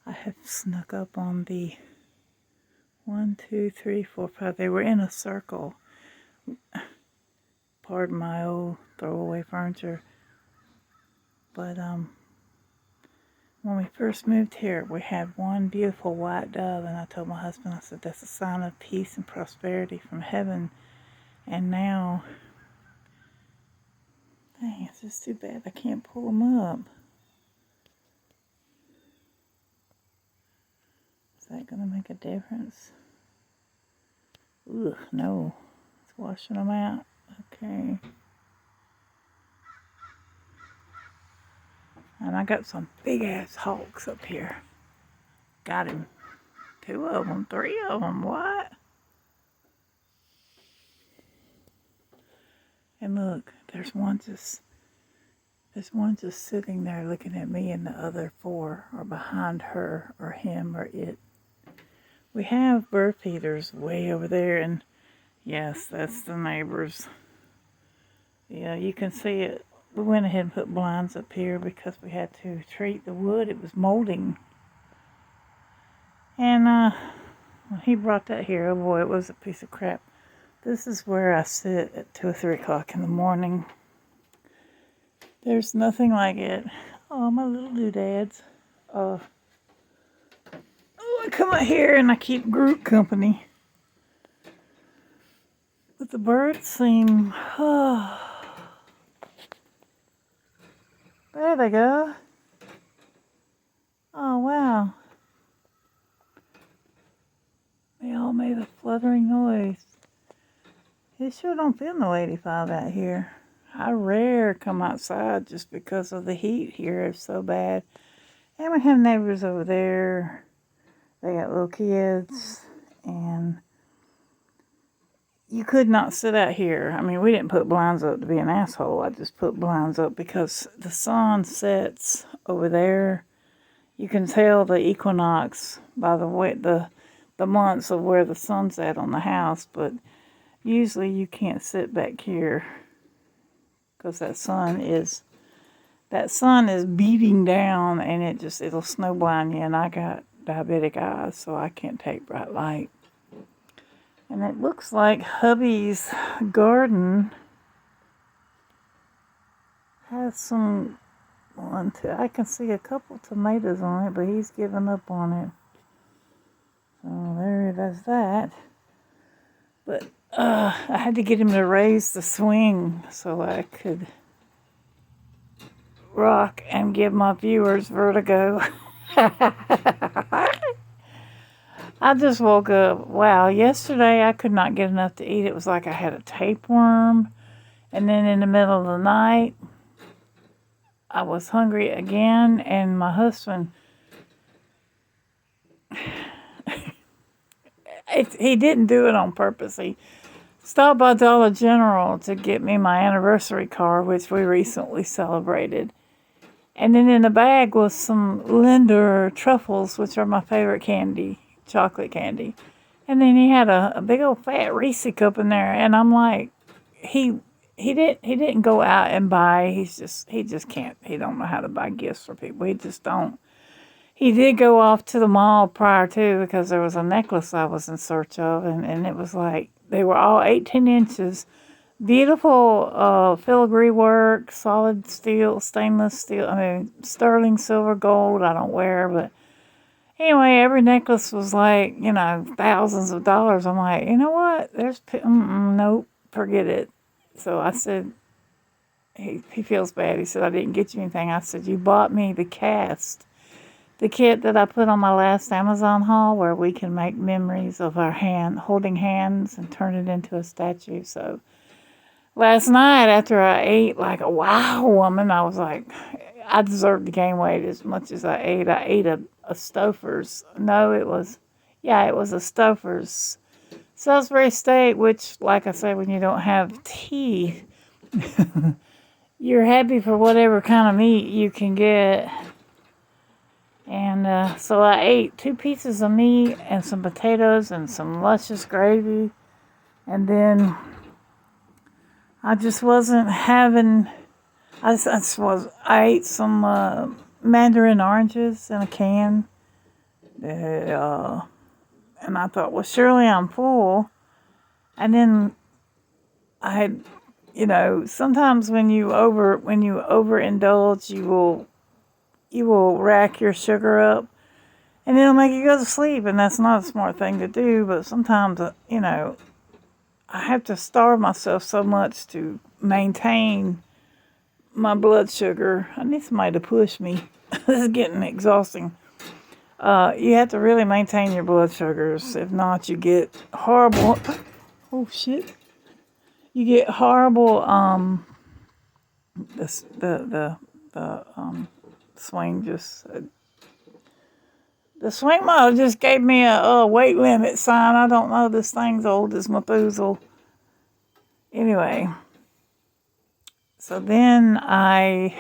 I have snuck up on the 1, 2, 3, 4, 5. They were in a circle. Pardon my old throwaway furniture. But when we first moved here, we had one beautiful white dove, and I told my husband, I said, that's a sign of peace and prosperity from heaven. And now, dang, it's just too bad I can't pull them up. Is that going to make a difference? Ugh, no. It's washing them out. Okay. And I got some big-ass hawks up here. Got him. 2 of them, 3 of them. What? And look, there's one just sitting there looking at me, and the other 4 are behind her or him or it. We have bird feeders way over there, and yes, that's the neighbors. Yeah, you can see it. We went ahead and put blinds up here because we had to treat the wood. It was molding. And when he brought that here, oh boy, it was a piece of crap. This is where I sit at 2 or 3 o'clock in the morning. There's nothing like it. Oh, my little doodads. Oh, I come out here and I keep Groot company. But the birds seem... Oh, there they go. Oh, wow. They all made a fluttering noise. It sure don't feel no 85 out here. I rare come outside just because of the heat here is so bad. And we have neighbors over there. They got little kids. And you could not sit out here. I mean, we didn't put blinds up to be an asshole. I just put blinds up because the sun sets over there. You can tell the equinox by the way the months of where the sun's at on the house, but usually you can't sit back here because that sun is beating down, and it'll snow blind you, and I got diabetic eyes, so I can't take bright light. And it looks like hubby's garden has some I can see a couple tomatoes on it, but he's given up on it. So there's that. But I had to get him to raise the swing so I could rock and give my viewers vertigo. I just woke up. Wow, yesterday I could not get enough to eat. It was like I had a tapeworm. And then in the middle of the night, I was hungry again. And my husband, he didn't do it on purpose. He stopped by Dollar General to get me my anniversary card, which we recently celebrated. And then in the bag was some Linder truffles, which are my favorite candy. Chocolate candy. And then he had a big old fat Reese cup in there, and I'm like, he didn't go out and buy. He just can't. He don't know how to buy gifts for people. He just don't. He did go off to the mall prior to, because there was a necklace I was in search of, and it was like they were all 18 inches, beautiful filigree work, solid steel, stainless steel. I mean, sterling silver, gold. I don't wear, but. Anyway, every necklace was like, thousands of dollars. I'm like, you know what? Nope, forget it. So I said, he feels bad. He said, I didn't get you anything. I said, you bought me the cast, the kit that I put on my last Amazon haul where we can make memories of our holding hands and turn it into a statue. So last night after I ate like a wow woman, I was like, I deserved to gain weight as much as I ate. I ate a Stouffer's. No, it was a Stouffer's Salisbury steak, which, like I said, when you don't have teeth, you're happy for whatever kind of meat you can get. And so I ate 2 pieces of meat and some potatoes and some luscious gravy. And then I just wasn't having... I ate some mandarin oranges in a can. And I thought, well, surely I'm full. And then I had, sometimes when you overindulge, you will rack your sugar up, and it'll make you go to sleep. And that's not a smart thing to do. But sometimes, I have to starve myself so much to maintain my blood sugar. I need somebody to push me. This is getting exhausting. You have to really maintain your blood sugars. If not, you get horrible. Oh shit! You get horrible. The swing just. The swing model just gave me a weight limit sign. I don't know. This thing's old as Methuselah. Anyway, so then I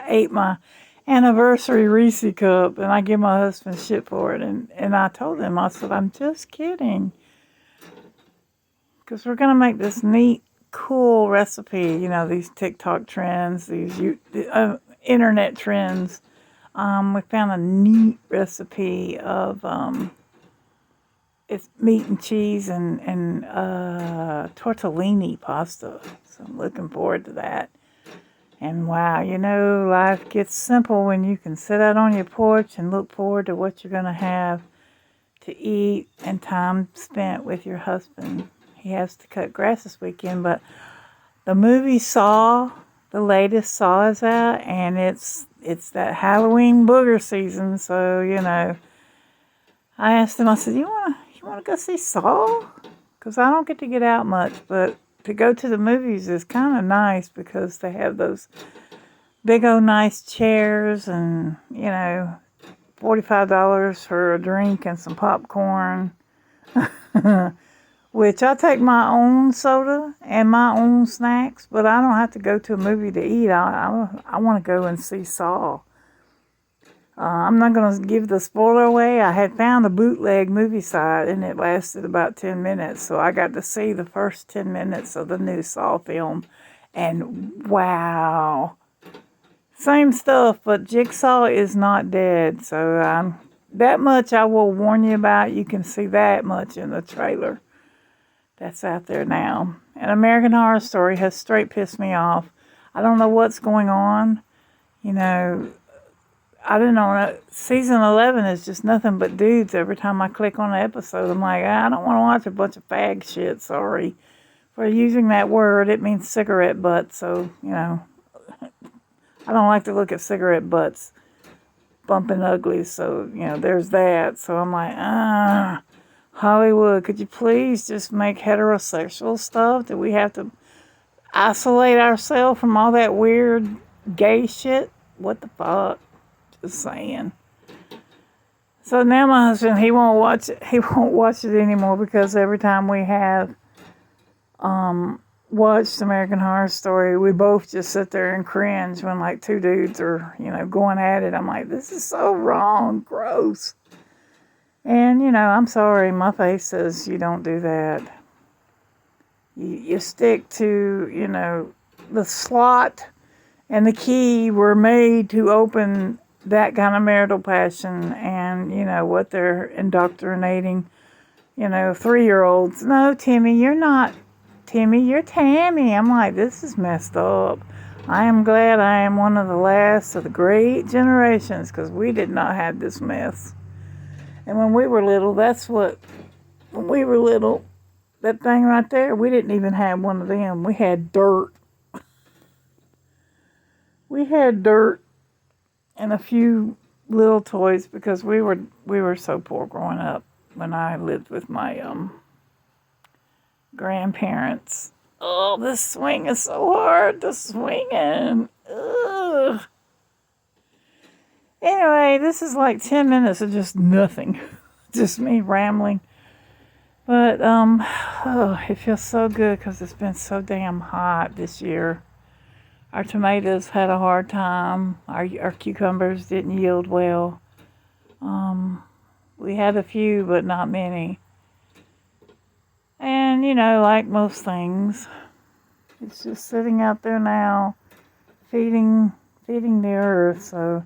ate my anniversary Reese cup, and I give my husband shit for it. And I told him, I said, I'm just kidding. Because we're going to make this neat, cool recipe. These TikTok trends, these internet trends. We found a neat recipe of it's meat and cheese and tortellini pasta. So I'm looking forward to that. And wow, life gets simple when you can sit out on your porch and look forward to what you're going to have to eat and time spent with your husband. He has to cut grass this weekend, but the movie Saw, the latest Saw is out, and it's that Halloween booger season. So, I asked him, I said, you want to go see Saw? Because I don't get out much, but to go to the movies is kind of nice because they have those big old nice chairs and, $45 for a drink and some popcorn. Which I take my own soda and my own snacks, but I don't have to go to a movie to eat. I want to go and see Saw. I'm not going to give the spoiler away. I had found a bootleg movie site, and it lasted about 10 minutes, so I got to see the first 10 minutes of the new Saw film, and wow. Same stuff, but Jigsaw is not dead, so that much I will warn you about. You can see that much in the trailer that's out there now. And American Horror Story has straight pissed me off. I don't know what's going on. I don't know. Season 11 is just nothing but dudes. Every time I click on an episode, I'm like, I don't want to watch a bunch of fag shit. Sorry for using that word. It means cigarette butt. So, I don't like to look at cigarette butts bumping uglies. So, there's that. So I'm like, Hollywood, could you please just make heterosexual stuff? Do we have to isolate ourselves from all that weird gay shit? What the fuck? Just saying. So now my husband, he won't watch it. He won't watch it anymore because every time we have watched American Horror Story, we both just sit there and cringe when like two dudes are, going at it. I'm like, this is so wrong, gross. And, I'm sorry, my face says you don't do that. You stick to, the slot and the key were made to open that kind of marital passion and, what they're indoctrinating, 3-year-olds. No, Timmy, you're not Timmy, you're Tammy. I'm like, this is messed up. I am glad I am one of the last of the great generations because we did not have this mess. And when we were little, that thing right there, we didn't even have one of them. We had dirt. We had dirt and a few little toys because we were so poor growing up when I lived with my grandparents. Oh, this swing is so hard. The swinging. Ugh. Anyway, this is like 10 minutes of just nothing. Just me rambling. But, it feels so good because it's been so damn hot this year. Our tomatoes had a hard time. Our cucumbers didn't yield well. We had a few, but not many. And, like most things, it's just sitting out there now, feeding the earth. So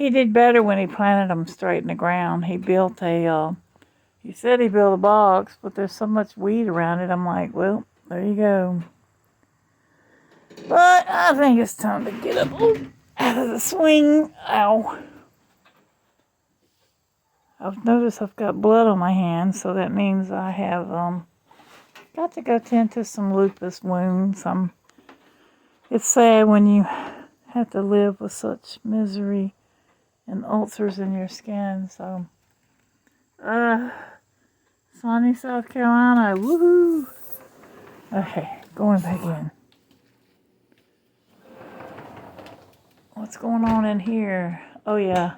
He did better when he planted them straight in the ground. He built he said he built a box, but there's so much weed around it. I'm like, well, there you go. But I think it's time to get up out of the swing. Ow. I've noticed I've got blood on my hands, so that means I have got to go tend to some lupus wounds. It's sad when you have to live with such misery and ulcers in your skin. So, sunny South Carolina, woohoo! Okay, going back in. What's going on in here? Oh yeah,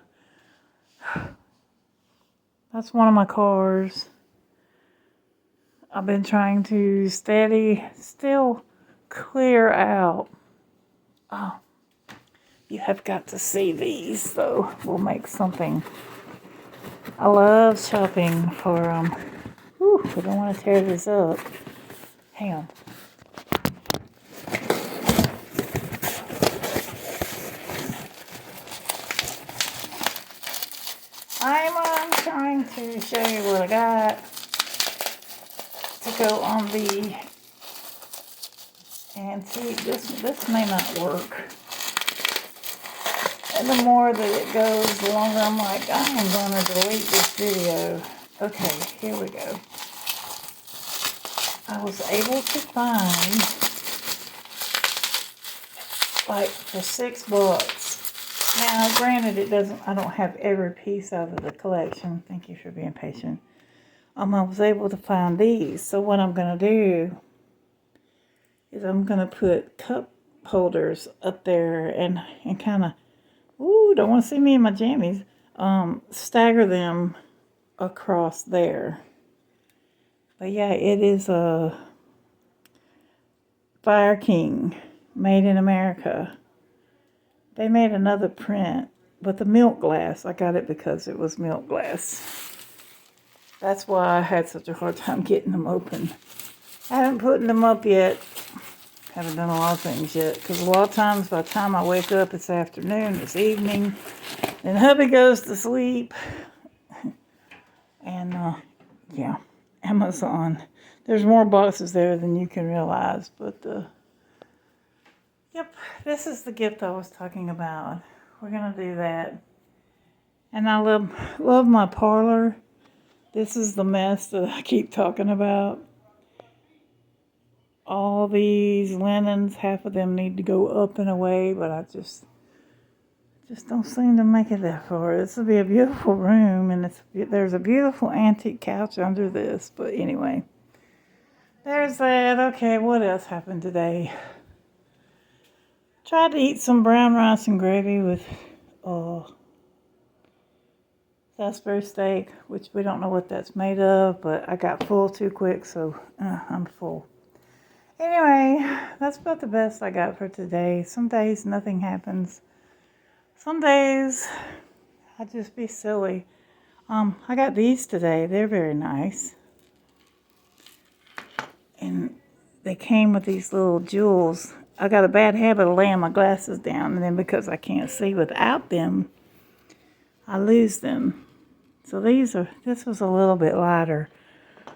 that's one of my cars. I've been trying to still clear out. Oh, you have got to see these, so we'll make something. I love shopping for, I don't want to tear this up. Hang on. I'm trying to show you what I got to go on the antique. This may not work. And the more that it goes, the longer I'm like, I'm going to delete this video. Okay, here we go. I was able to find, like, for $6. Now, granted, I don't have every piece out of the collection. Thank you for being patient. I was able to find these. So what I'm going to do is I'm going to put cup holders up there and kind of, don't want to see me in my jammies, stagger them across there. But yeah, it is a Fire King, made in America. They made another print, but the milk glass, I got it because it was milk glass. That's why I had such a hard time getting them open. I haven't put them up yet. Haven't done a lot of things yet, because a lot of times by the time I wake up, it's afternoon, it's evening, then hubby goes to sleep. And, yeah, Amazon. There's more boxes there than you can realize, but, yep, this is the gift I was talking about. We're going to do that. And I love my parlor. This is the mess that I keep talking about. All these linens, half of them need to go up and away, but I just don't seem to make it that far. This will be a beautiful room, and there's a beautiful antique couch under this. But anyway, there's that. Okay, what else happened today? Tried to eat some brown rice and gravy with Salisbury steak, which we don't know what that's made of, but I got full too quick, so I'm full. Anyway, that's about the best I got for today. Some days nothing happens. Some days I just be silly. I got these today. They're very nice. And they came with these little jewels. I got a bad habit of laying my glasses down, and then because I can't see without them, I lose them. So this was a little bit lighter.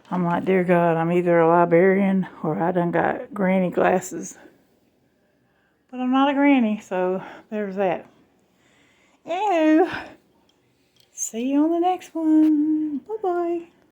I'm like, dear God, I'm either a librarian or I done got granny glasses. But I'm not a granny, so there's that. Anywho, see you on the next one.